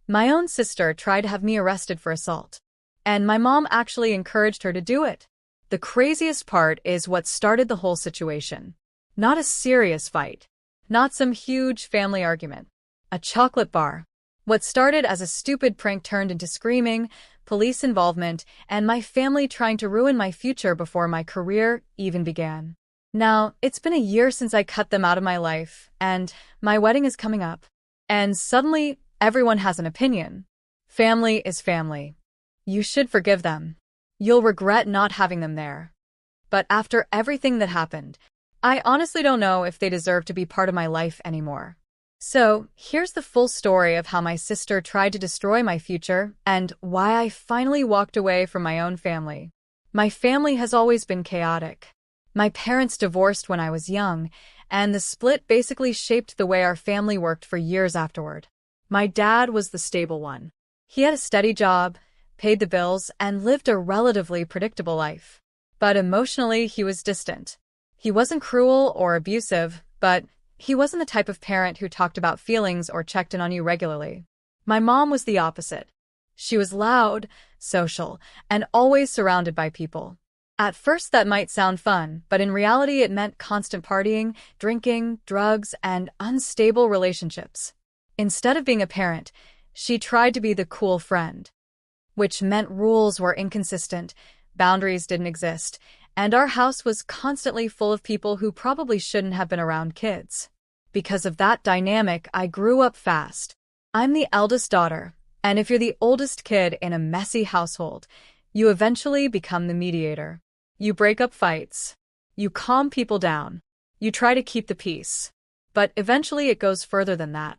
My own sister tried to have me arrested for assault, and my mom actually encouraged her to do it. The craziest part is what started the whole situation. Not a serious fight. Not some huge family argument. A chocolate bar. What started as a stupid prank turned into screaming, police involvement, and my family trying to ruin my future before my career even began. Now, it's been a year since I cut them out of my life, and my wedding is coming up. And suddenly, everyone has an opinion. Family is family. You should forgive them. You'll regret not having them there. But after everything that happened, I honestly don't know if they deserve to be part of my life anymore. So, here's the full story of how my sister tried to destroy my future and why I finally walked away from my own family. My family has always been chaotic. My parents divorced when I was young, and the split basically shaped the way our family worked for years afterward. My dad was the stable one. He had a steady job, paid the bills, and lived a relatively predictable life. But emotionally, he was distant. He wasn't cruel or abusive, but he wasn't the type of parent who talked about feelings or checked in on you regularly. My mom was the opposite. She was loud, social, and always surrounded by people. At first that might sound fun, but in reality it meant constant partying, drinking, drugs, and unstable relationships. Instead of being a parent, she tried to be the cool friend, which meant rules were inconsistent, boundaries didn't exist, and our house was constantly full of people who probably shouldn't have been around kids. Because of that dynamic, I grew up fast. I'm the eldest daughter, and if you're the oldest kid in a messy household, you eventually become the mediator. You break up fights. You calm people down. You try to keep the peace. But eventually it goes further than that.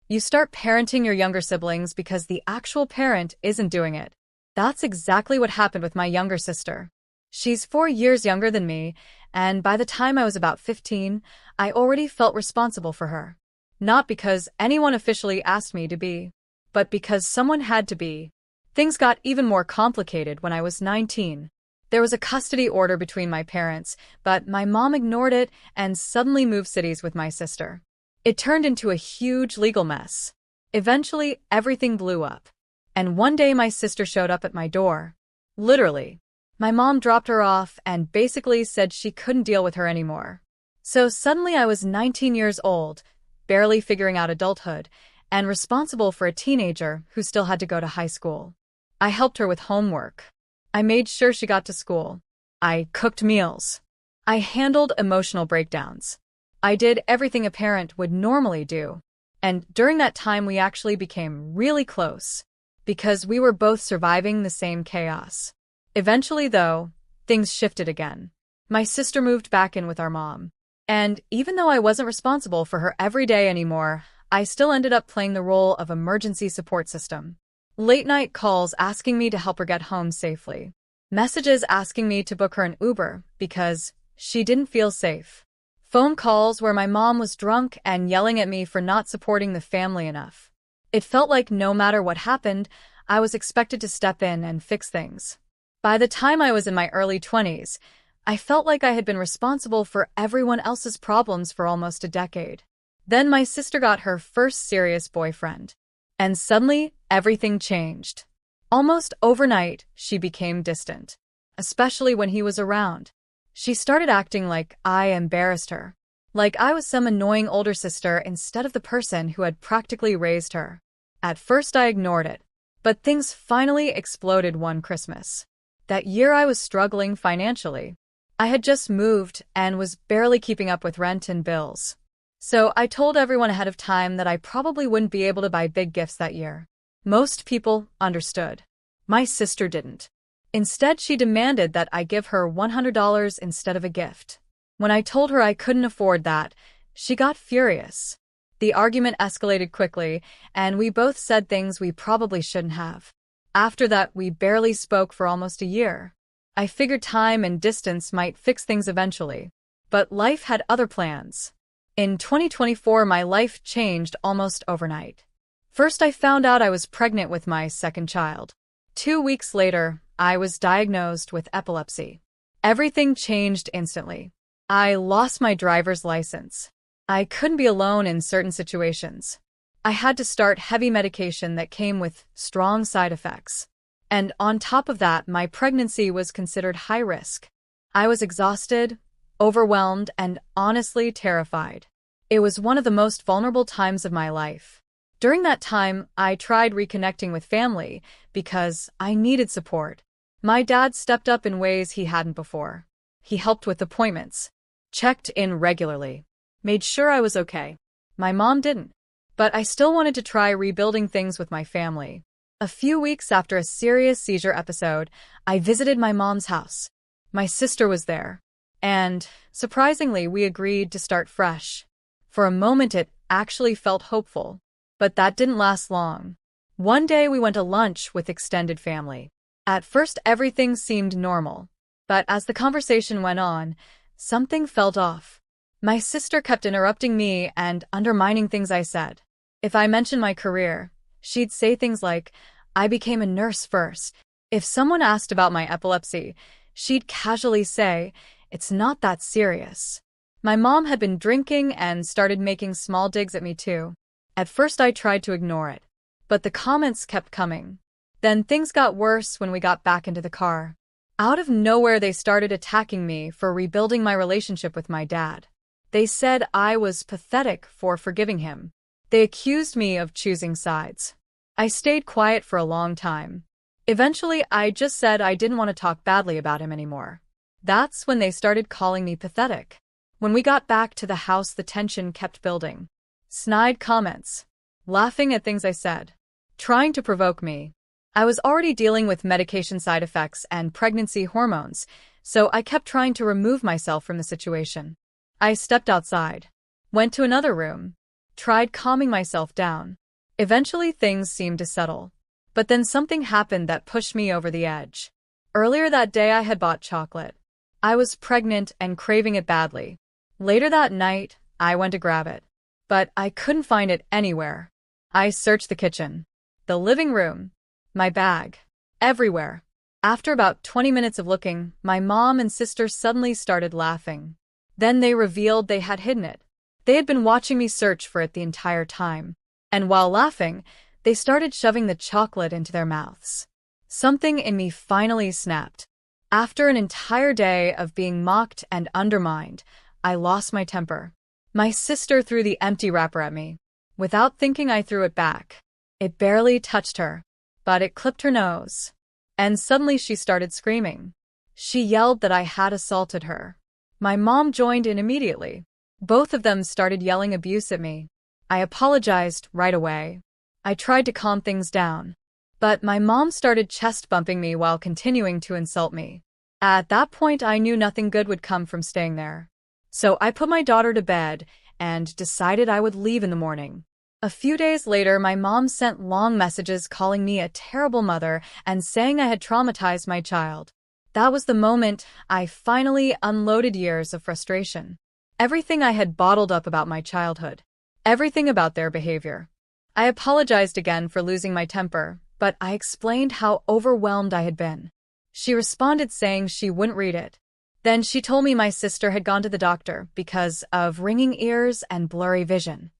You start parenting your younger siblings because the actual parent isn't doing it. That's exactly what happened with my younger sister. She's 4 years younger than me, and by the time I was about 15, I already felt responsible for her. Not because anyone officially asked me to be, but because someone had to be. Things got even more complicated when I was 19. There was a custody order between my parents, but my mom ignored it and suddenly moved cities with my sister. It turned into a huge legal mess. Eventually, everything blew up. And one day my sister showed up at my door. Literally. My mom dropped her off and basically said she couldn't deal with her anymore. So suddenly I was 19 years old, barely figuring out adulthood, and responsible for a teenager who still had to go to high school. I helped her with homework. I made sure she got to school. I cooked meals. I handled emotional breakdowns. I did everything a parent would normally do. And during that time we actually became really close, because we were both surviving the same chaos. Eventually, though, things shifted again. My sister moved back in with our mom. And even though I wasn't responsible for her every day anymore, I still ended up playing the role of emergency support system. Late-night calls asking me to help her get home safely. Messages asking me to book her an Uber because she didn't feel safe. Phone calls where my mom was drunk and yelling at me for not supporting the family enough. It felt like no matter what happened, I was expected to step in and fix things. By the time I was in my early 20s, I felt like I had been responsible for everyone else's problems for almost a decade. Then my sister got her first serious boyfriend. And suddenly, everything changed. Almost overnight, she became distant. Especially when he was around. She started acting like I embarrassed her. Like I was some annoying older sister instead of the person who had practically raised her. At first I ignored it. But things finally exploded one Christmas. That year I was struggling financially. I had just moved and was barely keeping up with rent and bills. So I told everyone ahead of time that I probably wouldn't be able to buy big gifts that year. Most people understood. My sister didn't. Instead, she demanded that I give her $100 instead of a gift. When I told her I couldn't afford that, she got furious. The argument escalated quickly, and we both said things we probably shouldn't have. After that, we barely spoke for almost a year. I figured time and distance might fix things eventually. But life had other plans. In 2024, my life changed almost overnight. First, I found out I was pregnant with my second child. 2 weeks later, I was diagnosed with epilepsy. Everything changed instantly. I lost my driver's license. I couldn't be alone in certain situations. I had to start heavy medication that came with strong side effects. And on top of that, my pregnancy was considered high risk. I was exhausted, overwhelmed, and honestly terrified. It was one of the most vulnerable times of my life. During that time, I tried reconnecting with family because I needed support. My dad stepped up in ways he hadn't before. He helped with appointments, checked in regularly, made sure I was okay. My mom didn't, but I still wanted to try rebuilding things with my family. A few weeks after a serious seizure episode, I visited my mom's house. My sister was there, and surprisingly, we agreed to start fresh. For a moment, it actually felt hopeful, but that didn't last long. One day, we went to lunch with extended family. At first, everything seemed normal, but as the conversation went on, something felt off. My sister kept interrupting me and undermining things I said. If I mentioned my career, she'd say things like, "I became a nurse first." If someone asked about my epilepsy, she'd casually say, "It's not that serious." My mom had been drinking and started making small digs at me too. At first I tried to ignore it, but the comments kept coming. Then things got worse when we got back into the car. Out of nowhere, they started attacking me for rebuilding my relationship with my dad. They said I was pathetic for forgiving him. They accused me of choosing sides. I stayed quiet for a long time. Eventually, I just said I didn't want to talk badly about him anymore. That's when they started calling me pathetic. When we got back to the house, the tension kept building. Snide comments, laughing at things I said, trying to provoke me. I was already dealing with medication side effects and pregnancy hormones, so I kept trying to remove myself from the situation. I stepped outside, went to another room, tried calming myself down. Eventually, things seemed to settle. But then something happened that pushed me over the edge. Earlier that day, I had bought chocolate. I was pregnant and craving it badly. Later that night, I went to grab it, but I couldn't find it anywhere. I searched the kitchen, the living room, my bag, everywhere. After about 20 minutes of looking, my mom and sister suddenly started laughing. Then they revealed they had hidden it. They had been watching me search for it the entire time. And while laughing, they started shoving the chocolate into their mouths. Something in me finally snapped. After an entire day of being mocked and undermined, I lost my temper. My sister threw the empty wrapper at me. Without thinking, I threw it back. It barely touched her, but it clipped her nose. And suddenly she started screaming. She yelled that I had assaulted her. My mom joined in immediately. Both of them started yelling abuse at me. I apologized right away. I tried to calm things down, but my mom started chest bumping me while continuing to insult me. At that point, I knew nothing good would come from staying there. So I put my daughter to bed and decided I would leave in the morning. A few days later, my mom sent long messages calling me a terrible mother and saying I had traumatized my child. That was the moment I finally unloaded years of frustration. Everything I had bottled up about my childhood. Everything about their behavior. I apologized again for losing my temper, but I explained how overwhelmed I had been. She responded saying she wouldn't read it. Then she told me my sister had gone to the doctor because of ringing ears and blurry vision.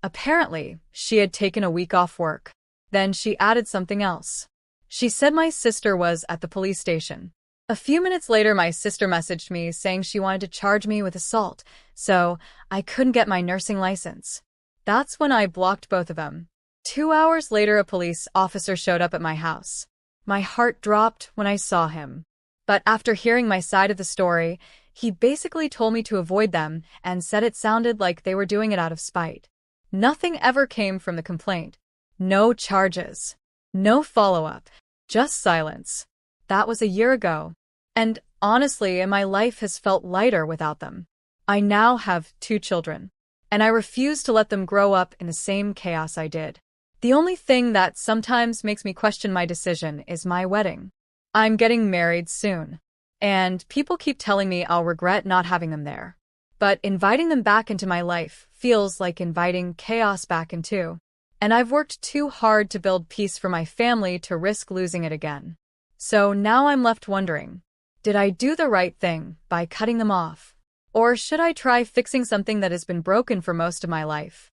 Apparently, she had taken a week off work. Then she added something else. She said my sister was at the police station. A few minutes later, my sister messaged me saying she wanted to charge me with assault, so I couldn't get my nursing license. That's when I blocked both of them. 2 hours later, a police officer showed up at my house. My heart dropped when I saw him. But after hearing my side of the story, he basically told me to avoid them and said it sounded like they were doing it out of spite. Nothing ever came from the complaint. No charges. No follow-up. Just silence. That was a year ago. And honestly, my life has felt lighter without them. I now have 2 children, and I refuse to let them grow up in the same chaos I did. The only thing that sometimes makes me question my decision is my wedding. I'm getting married soon, and people keep telling me I'll regret not having them there. But inviting them back into my life feels like inviting chaos back into. And I've worked too hard to build peace for my family to risk losing it again. So now I'm left wondering, did I do the right thing by cutting them off? Or should I try fixing something that has been broken for most of my life?